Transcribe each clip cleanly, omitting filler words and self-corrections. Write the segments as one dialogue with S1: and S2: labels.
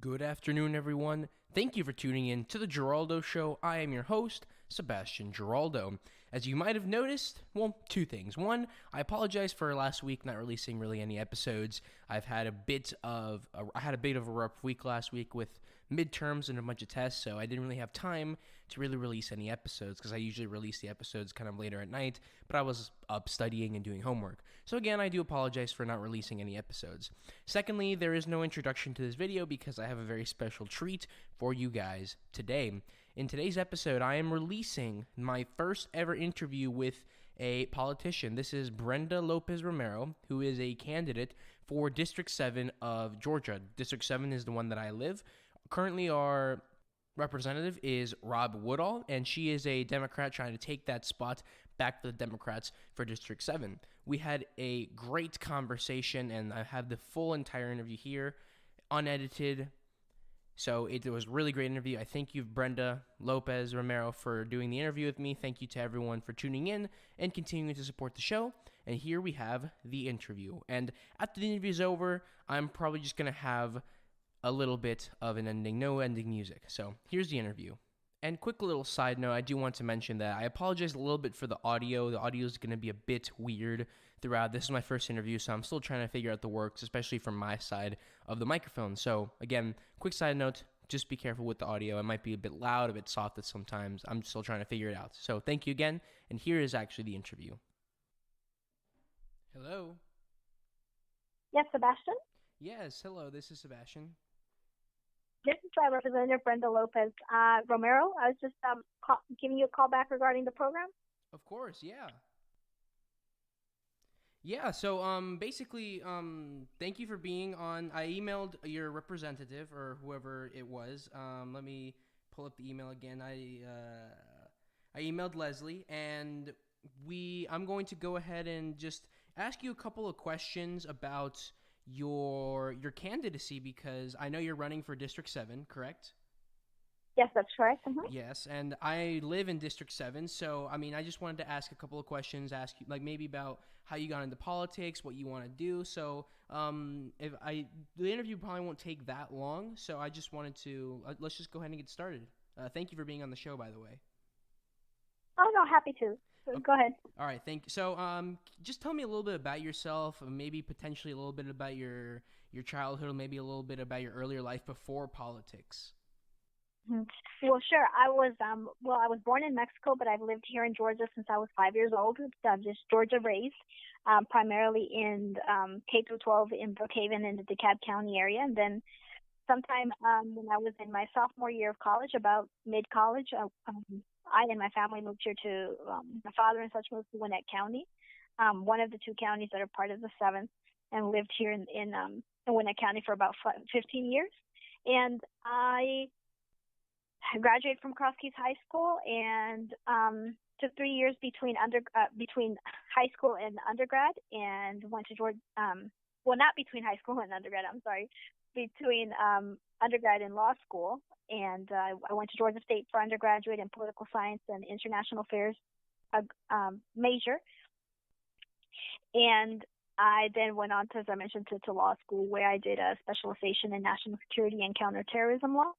S1: Good afternoon, everyone. Thank you for tuning in to the Giraldo Show. I am your host, Sebastian Giraldo. As you might have noticed, well, two things. One, I apologize for last week not releasing really any episodes. I had a bit of a rough week last week with midterms and a bunch of tests, so I didn't really have time to really release any episodes because I usually release the episodes kind of later at night, but I was up studying and doing homework. So again, I do apologize for not releasing any episodes. Secondly, there is no introduction to this video because I have a very special treat for you guys today. In today's episode, I am releasing my first ever interview with a politician. This is Brenda Lopez Romero, who is a candidate for District 7 of Georgia. District 7 is the one that I live. Currently, our representative is Rob Woodall, and she is a Democrat trying to take that spot back to the Democrats for District 7. We had a great conversation, and I have the full entire interview here, unedited. So it was a really great interview. I thank you, Brenda Lopez Romero, for doing the interview with me. Thank you to everyone for tuning in and continuing to support the show. And here we have the interview. And after the interview is over, I'm probably just going to have a little bit of an ending, no ending music. So here's the interview. And quick little side note, I do want to mention that I apologize a little bit for the audio. The audio is going to be a bit weird throughout. This is my first interview, so I'm still trying to figure out the works, especially from my side of the microphone. So again, quick side note, just be careful with the audio. It might be a bit loud, a bit soft at sometimes. I'm still trying to figure it out. So thank you again, and here is actually the interview. Hello?
S2: Yes, Sebastian?
S1: Yes, hello, this is Sebastian.
S2: This is Representative Brenda Lopez Romero. I was just giving you a call back regarding the program.
S1: Of course, yeah. Yeah, so basically, thank you for being on. I emailed your representative or whoever it was. Let me pull up the email again. I emailed Leslie, and I'm going to go ahead and just ask you a couple of questions about your candidacy, because I know you're running for District 7, correct?
S2: Yes, that's correct. Mm-hmm.
S1: Yes, and I live in District 7, so, I mean, I just wanted to ask a couple of questions, ask you, like, maybe about how you got into politics, what you want to do, so, the interview probably won't take that long, so I just wanted to, let's just go ahead and get started. Thank you for being on the show, by the way.
S2: Oh, no, happy to. So go ahead.
S1: All right, thank you. So, just tell me a little bit about yourself, maybe potentially a little bit about your childhood, maybe a little bit about your earlier life before politics.
S2: Mm-hmm. Well, sure. I was born in Mexico, but I've lived here in Georgia since I was 5 years old. I'm just Georgia raised, primarily in K through 12 in Brookhaven in the DeKalb County area, and then sometime when I was in my sophomore year of college, about mid-college, I and my family moved here to, my father and such moved to Gwinnett County, one of the two counties that are part of the 7th, and lived here in Gwinnett County for about 15 years. And I graduated from Cross Keys High School and took 3 years between high school and undergrad, and went to Georgia. Well, not between high school and undergrad. I'm sorry, between undergrad and law school. And I went to Georgia State for undergraduate in political science and international affairs major. And I then went on to, as I mentioned, to law school, where I did a specialization in national security and counterterrorism law.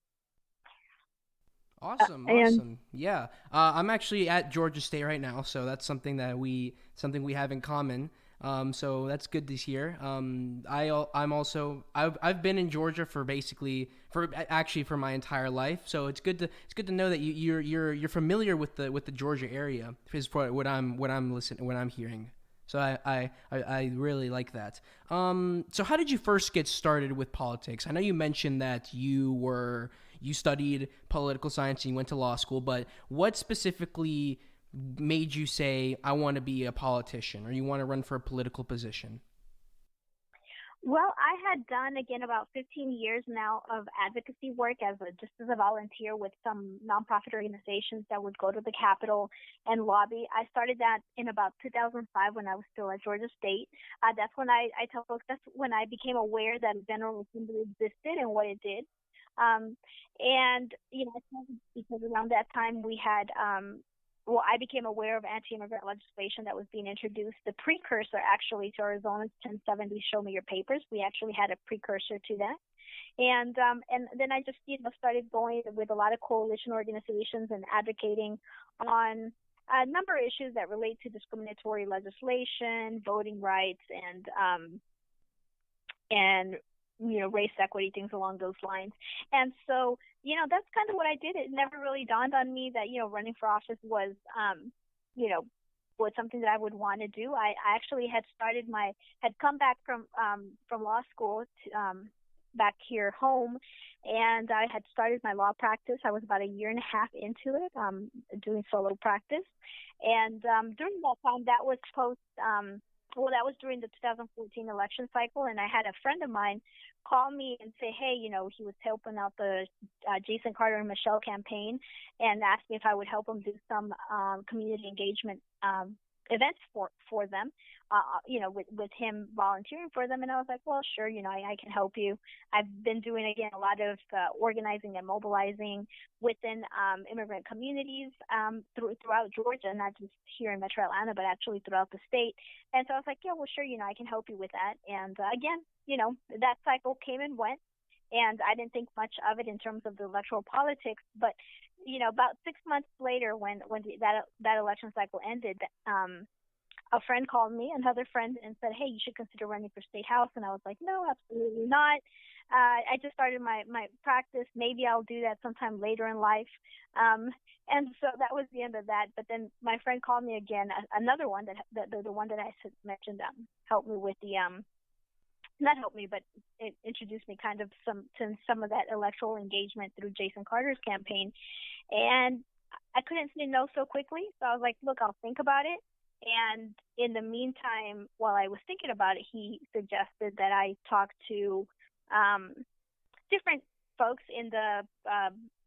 S1: Awesome. Yeah. I'm actually at Georgia State right now, so that's something we have in common. So that's good to hear. I've been in Georgia for my entire life. So it's good to know that you're familiar with the Georgia area, is what I'm hearing. So I really like that. So how did you first get started with politics? I know you mentioned that you studied political science and you went to law school, but what specifically made you say, I want to be a politician, or you want to run for a political position?
S2: Well, I had done, again, about 15 years now of advocacy work just as a volunteer with some nonprofit organizations that would go to the Capitol and lobby. I started that in about 2005 when I was still at Georgia State. That's when I tell folks, that's when I became aware that General Assembly existed and what it did. And, because around that time we had I became aware of anti-immigrant legislation that was being introduced. The precursor, actually, to Arizona's 1070 Show Me Your Papers. We actually had a precursor to that. And then I just started going with a lot of coalition organizations and advocating on a number of issues that relate to discriminatory legislation, voting rights, and race equity, things along those lines. And so that's kind of what I did. It never really dawned on me that running for office was was something that I would want to do. I actually had come back from law school back here home, and I had started my law practice. I was about a year and a half into it, doing solo practice. And during that time, that was that was during the 2014 election cycle, and I had a friend of mine call me and say, hey, he was helping out the Jason Carter and Michelle campaign, and asked me if I would help him do some community engagement events for them, with him volunteering for them. And I was like, well, sure, I can help you. I've been doing, again, a lot of organizing and mobilizing within immigrant communities throughout Georgia, not just here in Metro Atlanta, but actually throughout the state. And so I was like, yeah, well, sure, I can help you with that. And again, that cycle came and went, and I didn't think much of it in terms of the electoral politics. But about 6 months later, when that election cycle ended, a friend called me, another friend, and said, hey, you should consider running for state house. And I was like, no, absolutely not. I just started my practice. Maybe I'll do that sometime later in life. And so that was the end of that. But then my friend called me again, another one the one that I mentioned, helped me with the not helped me, but it introduced me kind of to some of that electoral engagement through Jason Carter's campaign. And I couldn't say no so quickly. So I was like, look, I'll think about it. And in the meantime, while I was thinking about it, he suggested that I talk to different folks in the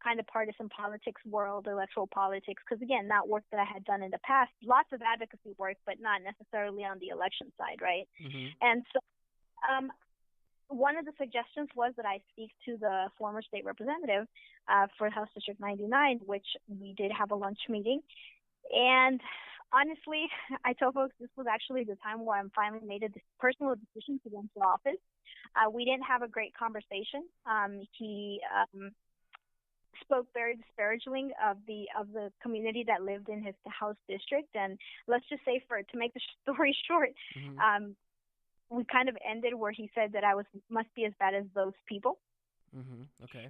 S2: kind of partisan politics world, electoral politics, because, again, not work that I had done in the past. Lots of advocacy work, but not necessarily on the election side, right? Mm-hmm. And so one of the suggestions was that I speak to the former state representative for House District 99, which we did have a lunch meeting. And honestly, I told folks this was actually the time where I finally made a personal decision to run for office. We didn't have a great conversation. He spoke very disparagingly of the community that lived in his House district. And let's just say, to make the story short, mm-hmm. We kind of ended where he said that I must be as bad as those people.
S1: Mm-hmm. Okay.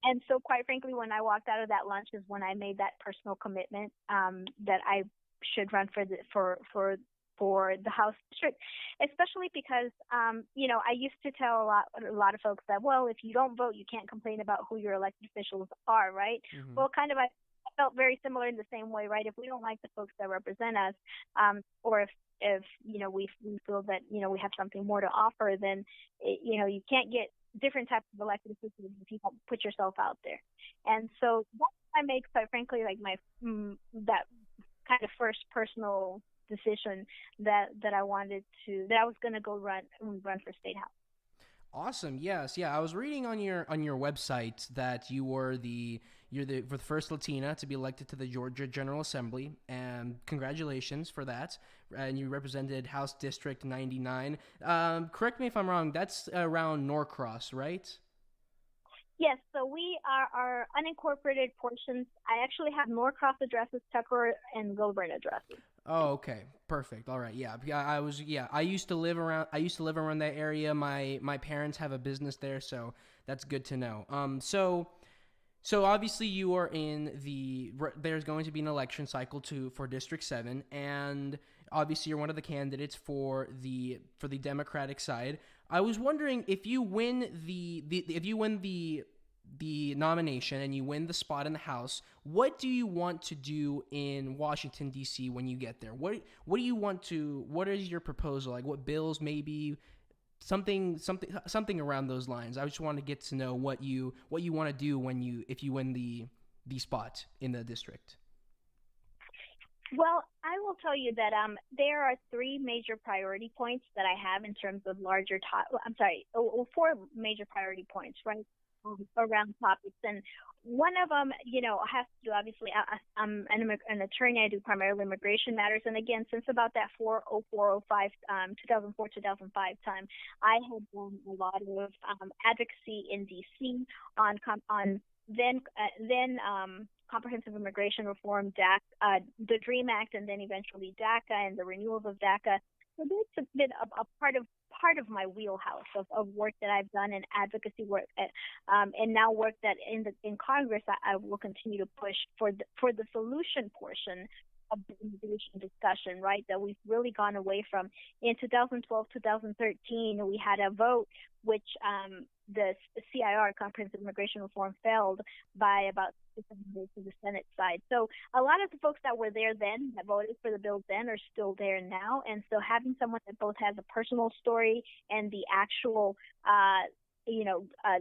S2: And so, quite frankly, when I walked out of that lunch is when I made that personal commitment that I should run for the House district, especially because I used to tell a lot of folks that, well, if you don't vote, you can't complain about who your elected officials are, right? Mm-hmm. Well, kind of I felt very similar in the same way, right? If we don't like the folks that represent us, or if we feel that we have something more to offer, then you can't get different types of elected officials if you don't put yourself out there. And so that's why I made, quite frankly, like that kind of first personal decision that I was going to go run for state house.
S1: Awesome. Yes. Yeah. I was reading on your website that you're the first Latina to be elected to the Georgia General Assembly, and congratulations for that. And you represented House District 99. Correct me if I'm wrong. That's around Norcross, right?
S2: Yes. So we are our unincorporated portions. I actually have Norcross addresses, Tucker, and Wilburn addresses.
S1: Oh, okay. Perfect. All right. Yeah. I used to live around that area. My parents have a business there, so that's good to know. So obviously you are there's going to be an election cycle for District 7, and obviously you're one of the candidates for the Democratic side. I was wondering, if you win the nomination and you win the spot in the House, what do you want to do in Washington, D.C. when you get there? What is your proposal? Like, what bills, maybe something around those lines? I just want to get to know what you want to do if you win the spot in the district.
S2: Well, I will tell you that there are three major priority points that I have in terms of four major priority points, right? around topics. And one of them, has to do, obviously, I'm an attorney. I do primarily immigration matters. And again, since about that 40405, 2004, 2005 time, I had done a lot of advocacy in D.C. on then Comprehensive Immigration Reform, DACA, the DREAM Act, and then eventually DACA and the renewals of DACA. So that's been a part of my wheelhouse of work that I've done in advocacy work, and now work that in Congress I will continue to push for the solution portion of the immigration discussion, right? That we've really gone away from. In 2012, 2013, we had a vote which the CIR, Comprehensive Immigration Reform, failed by about 600 votes to the Senate side. So a lot of the folks that were there then, that voted for the bill then, are still there now. And so having someone that both has a personal story and the actual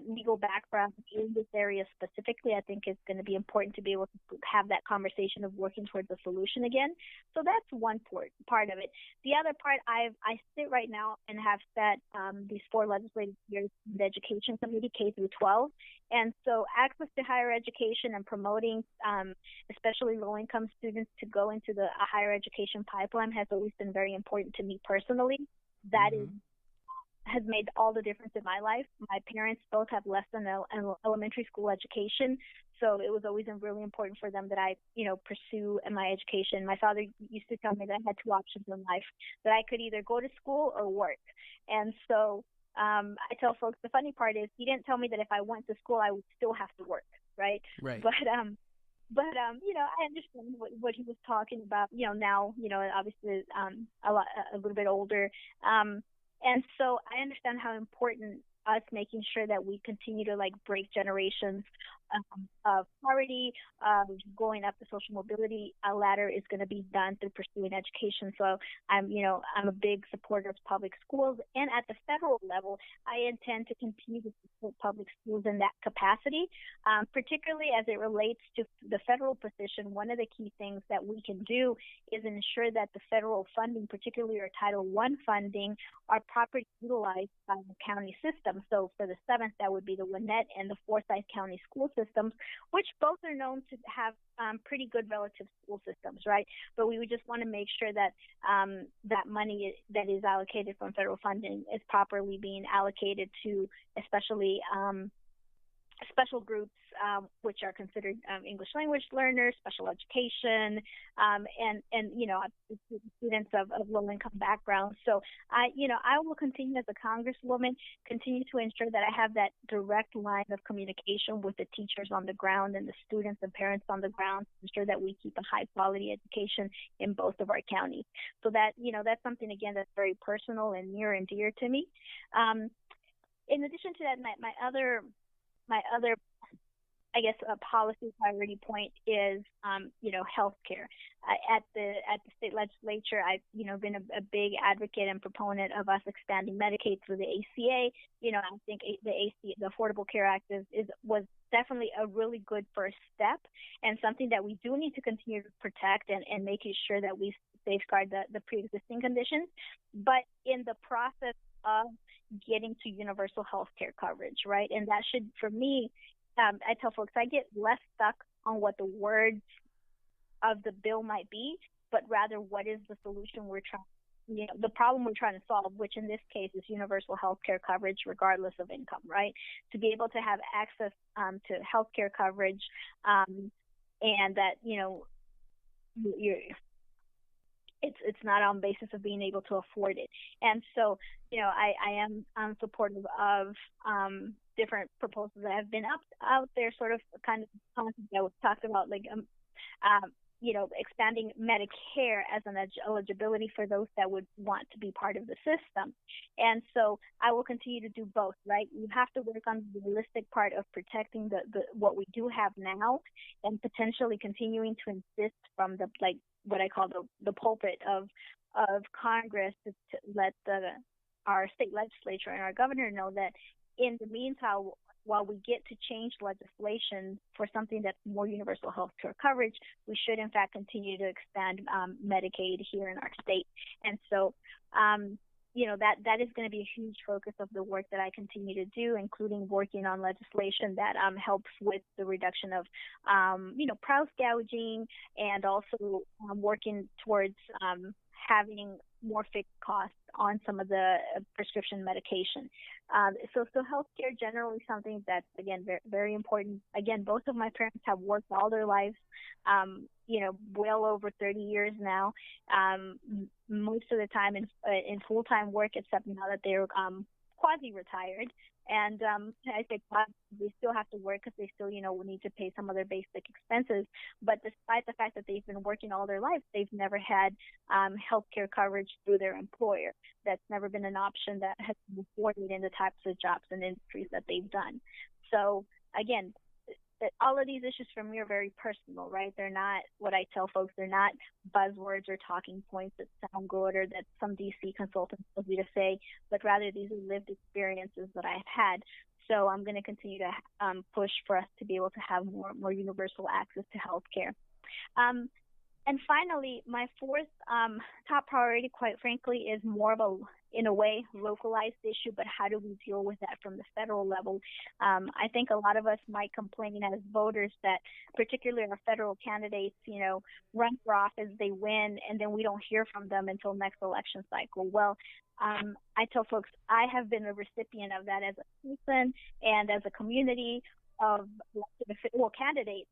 S2: legal background in this area specifically, I think is going to be important to be able to have that conversation of working towards a solution again. So that's one part of it. The other part, I sit right now and have set these 4 legislative years in the Education Committee, K through 12. And so access to higher education and promoting especially low-income students to go into the higher education pipeline has always been very important to me personally. That has made all the difference in my life. My parents both have less than an elementary school education, so it was always really important for them that I, pursue my education. My father used to tell me that I had 2 options in life, that I could either go to school or work. And so I tell folks, the funny part is he didn't tell me that if I went to school, I would still have to work, right?
S1: Right.
S2: But I understand what he was talking about, now, obviously a little bit older. And so I understand how important us making sure that we continue to break generations of poverty, going up the social mobility ladder is going to be done through pursuing education. So I'm a big supporter of public schools, and at the federal level, I intend to continue to support public schools in that capacity, particularly as it relates to the federal position. One of the key things that we can do is ensure that the federal funding, particularly our Title I funding, are properly utilized by the county system. So for the 7th, that would be the Gwinnett and the Forsyth County school systems, which both are known to have pretty good relative school systems, right? But we would just want to make sure that that money that is allocated from federal funding is properly being allocated to especially special groups, which are considered English language learners, special education, and students of low-income backgrounds. So I will continue as a congresswoman, continue to ensure that I have that direct line of communication with the teachers on the ground and the students and parents on the ground to ensure that we keep a high-quality education in both of our counties. So that, that's something, again, that's very personal and near and dear to me. In addition to that, my other, I guess, a policy priority point is, healthcare. At the state legislature, I've, been a big advocate and proponent of us expanding Medicaid through the ACA. I think the ACA, the Affordable Care Act, was definitely a really good first step, and something that we do need to continue to protect and making sure that we safeguard the pre-existing conditions. But in the process of getting to universal health care coverage, right? And that should, for me, I tell folks, I get less stuck on what the words of the bill might be, but rather what is the solution the problem we're trying to solve, which in this case is universal health care coverage regardless of income, right? To be able to have access to health care coverage, and that, it's not on basis of being able to afford it. And so, I am supportive of different proposals that have been out there, sort of kind of concept that was talked about, expanding Medicare as an eligibility for those that would want to be part of the system. And so I will continue to do both, right? You have to work on the realistic part of protecting the what we do have now, and potentially continuing to insist from the, what I call the pulpit of Congress to let our state legislature and our governor know that in the meantime, while we get to change legislation for something that's more universal health care coverage, we should in fact continue to expand Medicaid here in our state. And so, that is going to be a huge focus of the work that I continue to do, including working on legislation that helps with the reduction of, price gouging, and also working towards having more fixed costs on some of the prescription medication. So healthcare generally something that's, again, very, very important. Again, both of my parents have worked all their lives, well over 30 years now, most of the time in full-time work, except now that they're quasi-retired. And I say they still have to work because they still, will need to pay some of their basic expenses. But despite the fact that they've been working all their life, they've never had health care coverage through their employer. That's never been an option that has been afforded in the types of jobs and industries that they've done. So, again, all of these issues for me are very personal, right? They're not, what I tell folks, they're not buzzwords or talking points that sound good or that some DC consultant tells me to say, but rather these are lived experiences that I've had. So I'm going to continue to push for us to be able to have more universal access to healthcare. And finally, my fourth top priority, quite frankly, is more of in a way, localized issue, but how do we deal with that from the federal level? I think a lot of us might complain as voters that particularly our federal candidates, run for office, they win, and then we don't hear from them until next election cycle. Well, I tell folks I have been a recipient of that as a person and as a community of candidates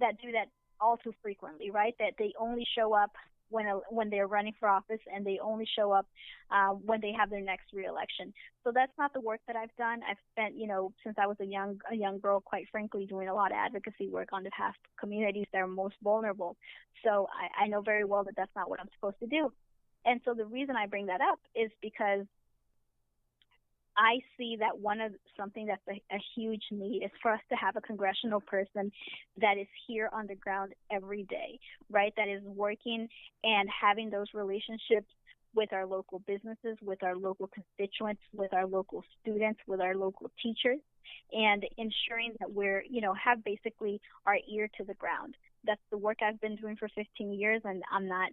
S2: that do that all too frequently, right? That they only show up when they're running for office, and they only show up when they have their next reelection. So that's not the work that I've done. I've spent, since I was a young girl, quite frankly, doing a lot of advocacy work on behalf of communities that are most vulnerable. So I know very well that that's not what I'm supposed to do. And so the reason I bring that up is because I see that something that's a huge need is for us to have a congressional person that is here on the ground every day, right? That is working and having those relationships with our local businesses, with our local constituents, with our local students, with our local teachers, and ensuring that we're, have basically our ear to the ground. That's the work I've been doing for 15 years, and I'm not,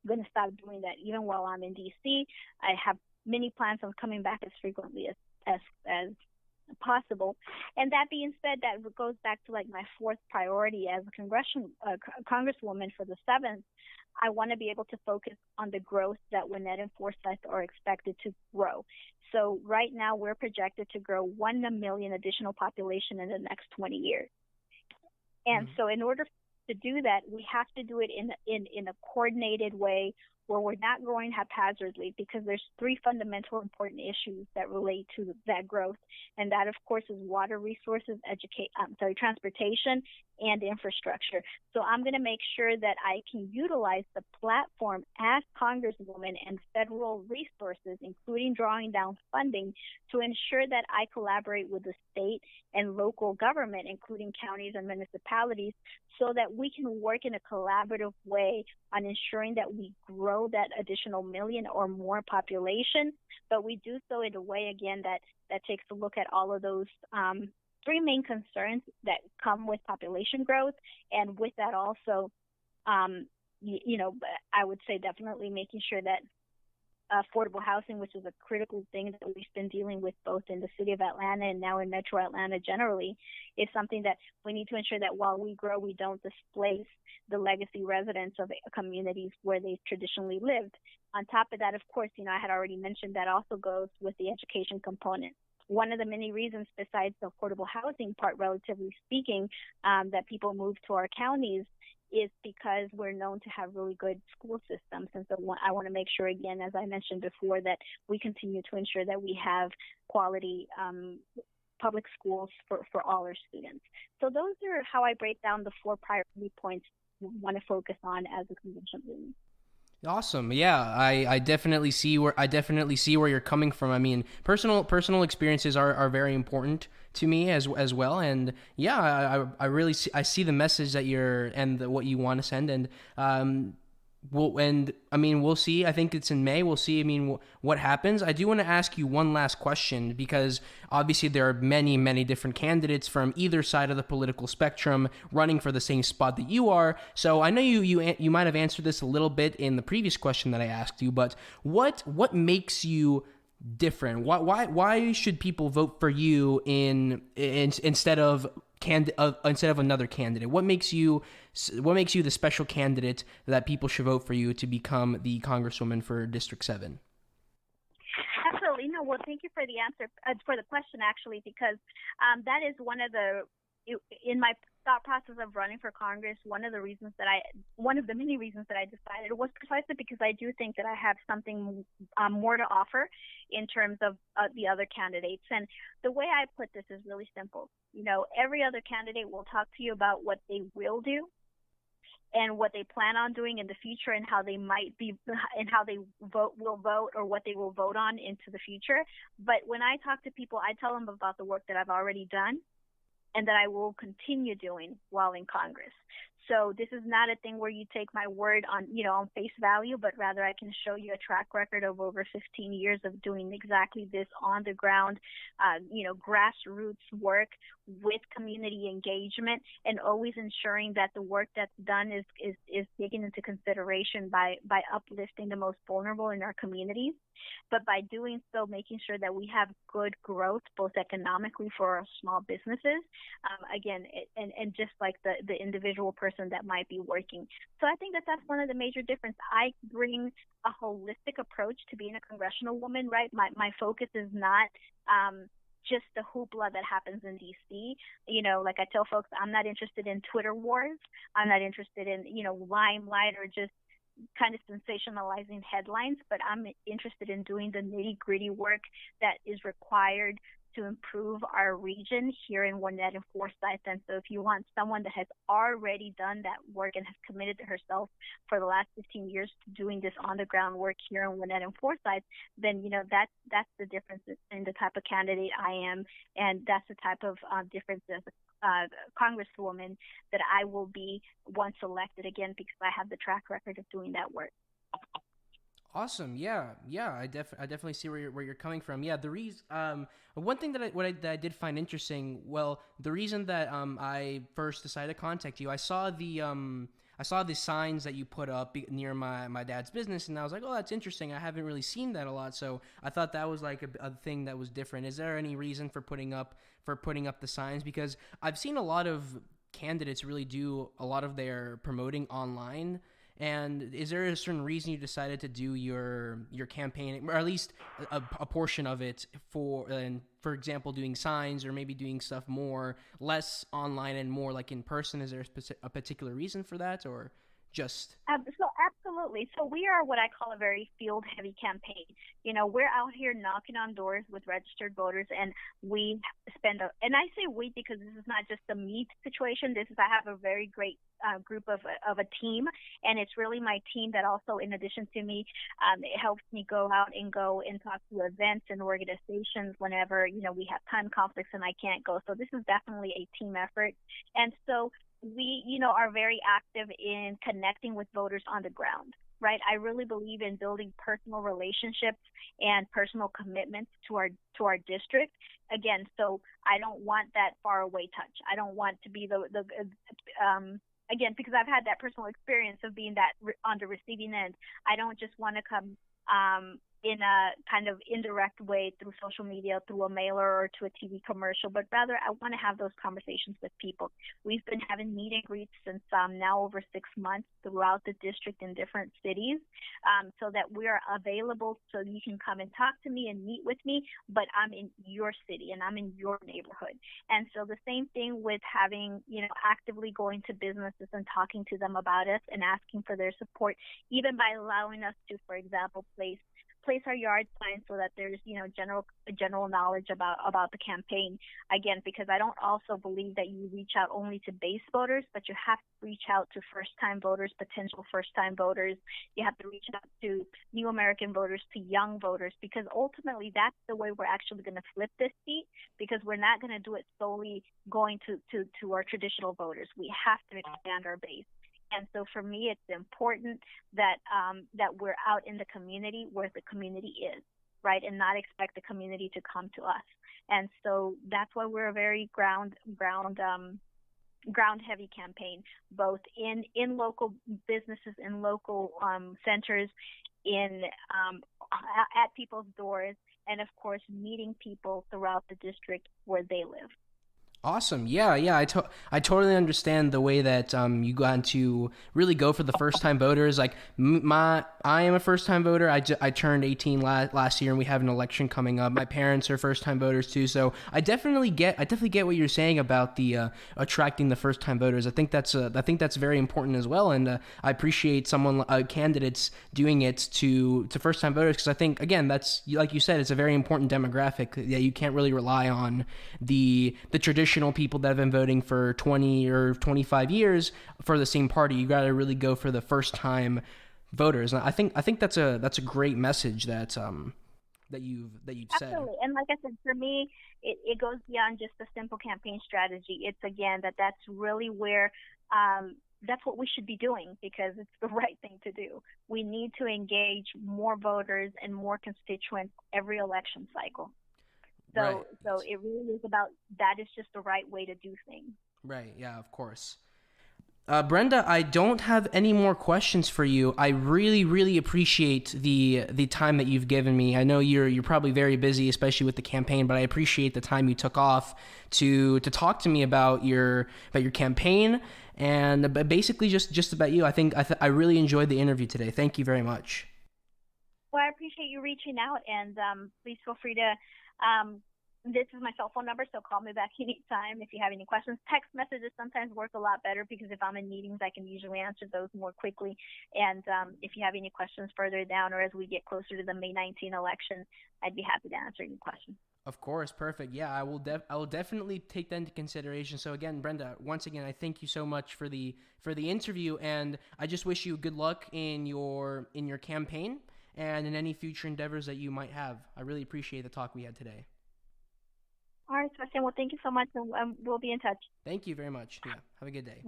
S2: going to stop doing that even while I'm in D.C. I have many plans on coming back as frequently as possible. And that being said, that goes back to like my fourth priority as a congresswoman for the 7th. I want to be able to focus on the growth that Gwinnett and Forsyth are expected to grow. So right now we're projected to grow 1 million additional population in the next 20 years. And so in order to do that, we have to do it in a coordinated way where we're not growing haphazardly, because there's 3 fundamental important issues that relate to that growth. And that, of course, is water resources, transportation, and infrastructure. So I'm going to make sure that I can utilize the platform as Congresswoman and federal resources, including drawing down funding, to ensure that I collaborate with the state and local government, including counties and municipalities, so that we can work in a collaborative way on ensuring that we grow that additional million or more population. But we do so in a way, again, that takes a look at all of those 3 main concerns that come with population growth. And with that also, I would say definitely making sure that affordable housing, which is a critical thing that we've been dealing with both in the city of Atlanta and now in Metro Atlanta generally, is something that we need to ensure that while we grow, we don't displace the legacy residents of communities where they've traditionally lived. On top of that, of course, I had already mentioned that also goes with the education component. One of the many reasons, besides the affordable housing part, relatively speaking, that people move to our counties is because we're known to have really good school systems. And so I want to make sure, again, as I mentioned before, that we continue to ensure that we have quality public schools for all our students. So those are how I break down the 4 priority points we want to focus on as a convention leader.
S1: Awesome. Yeah, I definitely see where you're coming from. I mean, personal experiences are very important to me as well. And yeah, I really see the message that what you want to send. And Well, and I mean, we'll see. I think it's in May. We'll see. I mean, what happens. I do want to ask you one last question because obviously there are many, many different candidates from either side of the political spectrum running for the same spot that you are. So I know you might have answered this a little bit in the previous question that I asked you, but what makes you different? Why should people vote for you instead of instead of another candidate? What makes you the special candidate that people should vote for you to become the congresswoman for District 7?
S2: Absolutely. No, well, thank you for the answer, for the question, actually, because that is one of in my thought process of running for Congress, one of the many reasons that I decided was precisely because I do think that I have something more to offer in terms of the other candidates. And the way I put this is really simple. Every other candidate will talk to you about what they will do and what they plan on doing in the future and how they might be and how they will vote or what they will vote on into the future. But when I talk to people, I tell them about the work that I've already done and that I will continue doing while in Congress. So this is not a thing where you take my word on face value, but rather I can show you a track record of over 15 years of doing exactly this on the ground, grassroots work with community engagement, and always ensuring that the work that's done is taken into consideration by uplifting the most vulnerable in our communities. But by doing so, making sure that we have good growth, both economically for our small businesses, and just like the individual person that might be working. So I think that that's one of the major differences. I bring a holistic approach to being a congressional woman, right? My focus is not just the hoopla that happens in D.C. Like I tell folks, I'm not interested in Twitter wars. I'm not interested in, limelight or just kind of sensationalizing headlines, but I'm interested in doing the nitty-gritty work that is required to improve our region here in Gwinnett and Forsyth. And so if you want someone that has already done that work and has committed to herself for the last 15 years to doing this on-the-ground work here in Gwinnett and Forsyth, then, that's the difference in the type of candidate I am, and that's the type of difference as a congresswoman that I will be once elected again, because I have the track record of doing that work.
S1: Awesome. Yeah. I definitely see where you're coming from. Yeah. The reason, one thing that I did find interesting. Well, the reason that I first decided to contact you, I saw the signs that you put up near my dad's business, and I was like, oh, that's interesting. I haven't really seen that a lot, so I thought that was like a thing that was different. Is there any reason for putting up the signs? Because I've seen a lot of candidates really do a lot of their promoting online. And is there a certain reason you decided to do your campaign, or at least a portion of it, for example, doing signs or maybe doing stuff less online and more like in person? Is there a particular reason for that, or just?
S2: So absolutely. So we are what I call a very field-heavy campaign. We're out here knocking on doors with registered voters, and we and I say we because this is not just a me situation. I have a very great group of a team, and it's really my team that also, in addition to me, it helps me go out and talk to events and organizations whenever, we have time conflicts and I can't go. So this is definitely a team effort. And so we, are very active in connecting with voters on the ground, right? I really believe in building personal relationships and personal commitments to our district. Again, so I don't want that far away touch. I don't want to be again, because I've had that personal experience of being on the receiving end. I don't just want to come in a kind of indirect way through social media, through a mailer or to a TV commercial, but rather I want to have those conversations with people. We've been having meet and greets since now over 6 months throughout the district in different cities, so that we are available so you can come and talk to me and meet with me, but I'm in your city and I'm in your neighborhood. And so the same thing with having, actively going to businesses and talking to them about us and asking for their support, even by allowing us to, for example, place our yard signs so that there's, general knowledge about the campaign. Again, because I don't also believe that you reach out only to base voters, but you have to reach out to first-time voters, potential first-time voters. You have to reach out to new American voters, to young voters, because ultimately that's the way we're actually going to flip this seat, because we're not going to do it solely going to our traditional voters. We have to expand our base. And so for me, it's important that that we're out in the community where the community is, right, and not expect the community to come to us. And so that's why we're a very ground heavy campaign, both in local businesses, in local centers, at people's doors, and of course meeting people throughout the district where they live.
S1: Awesome. Yeah. I totally understand the way that you got to really go for the first-time voters. Like I am a first-time voter. I turned 18 last year, and we have an election coming up. My parents are first-time voters too, so I definitely get what you're saying about the attracting the first-time voters. I think that's very important as well, and I appreciate candidates doing it to first-time voters, because I think, again, that's, like you said, it's a very important demographic that you can't really rely on the traditional people that have been voting for 20 or 25 years for the same party. You got to really go for the first time voters. And I think that's a great message that you've said.
S2: Absolutely. And like I said, for me, it goes beyond just a simple campaign strategy. It's, again, that's really where that's what we should be doing, because it's the right thing to do. We need to engage more voters and more constituents every election cycle. So it really is about, that is just the right way to do things.
S1: Right. Yeah, of course. Brenda, I don't have any more questions for you. I really, really appreciate the time that you've given me. I know you're probably very busy, especially with the campaign, but I appreciate the time you took off to talk to me about your campaign and basically just about you. I really enjoyed the interview today. Thank you very much.
S2: Well, I appreciate you reaching out, and please feel free to. This is my cell phone number, so call me back anytime if you have any questions. Text messages sometimes work a lot better, because if I'm in meetings, I can usually answer those more quickly. And if you have any questions further down, or as we get closer to the May 19 election, I'd be happy to answer any questions.
S1: Of course, perfect. Yeah, I will definitely take that into consideration. So again, Brenda, once again, I thank you so much for the interview, and I just wish you good luck in your campaign and in any future endeavors that you might have. I really appreciate the talk we had today.
S2: All right, Sebastian. Well, thank you so much, and we'll be in touch.
S1: Thank you very much. Yeah, have a good day.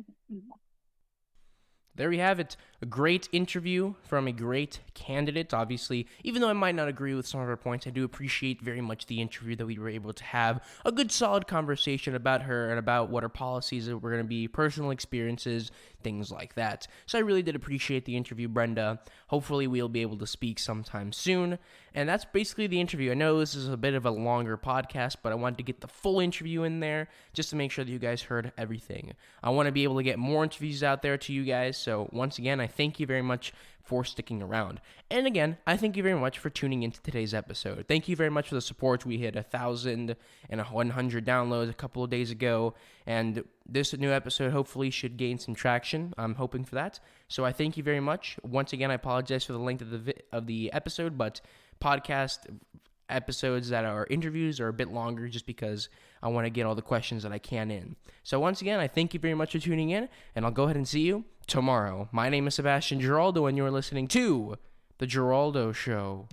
S1: There we have it. A great interview from a great candidate. Obviously, even though I might not agree with some of her points, I do appreciate very much the interview that we were able to have. A good, solid conversation about her and about what her policies were going to be, personal experiences, things like that. So I really did appreciate the interview, Brenda. Hopefully, we'll be able to speak sometime soon. And that's basically the interview. I know this is a bit of a longer podcast, but I wanted to get the full interview in there just to make sure that you guys heard everything. I want to be able to get more interviews out there to you guys. So once again, I thank you very much for sticking around. And again, I thank you very much for tuning into today's episode. Thank you very much for the support. We hit 1,100 downloads a couple of days ago, and this new episode hopefully should gain some traction. I'm hoping for that. So I thank you very much. Once again, I apologize for the length of the episode, but podcast episodes that are interviews are a bit longer just because I want to get all the questions that I can in. So once again, I thank you very much for tuning in, and I'll go ahead and see you tomorrow. My name is Sebastian Giraldo, and you're listening to The Giraldo Show.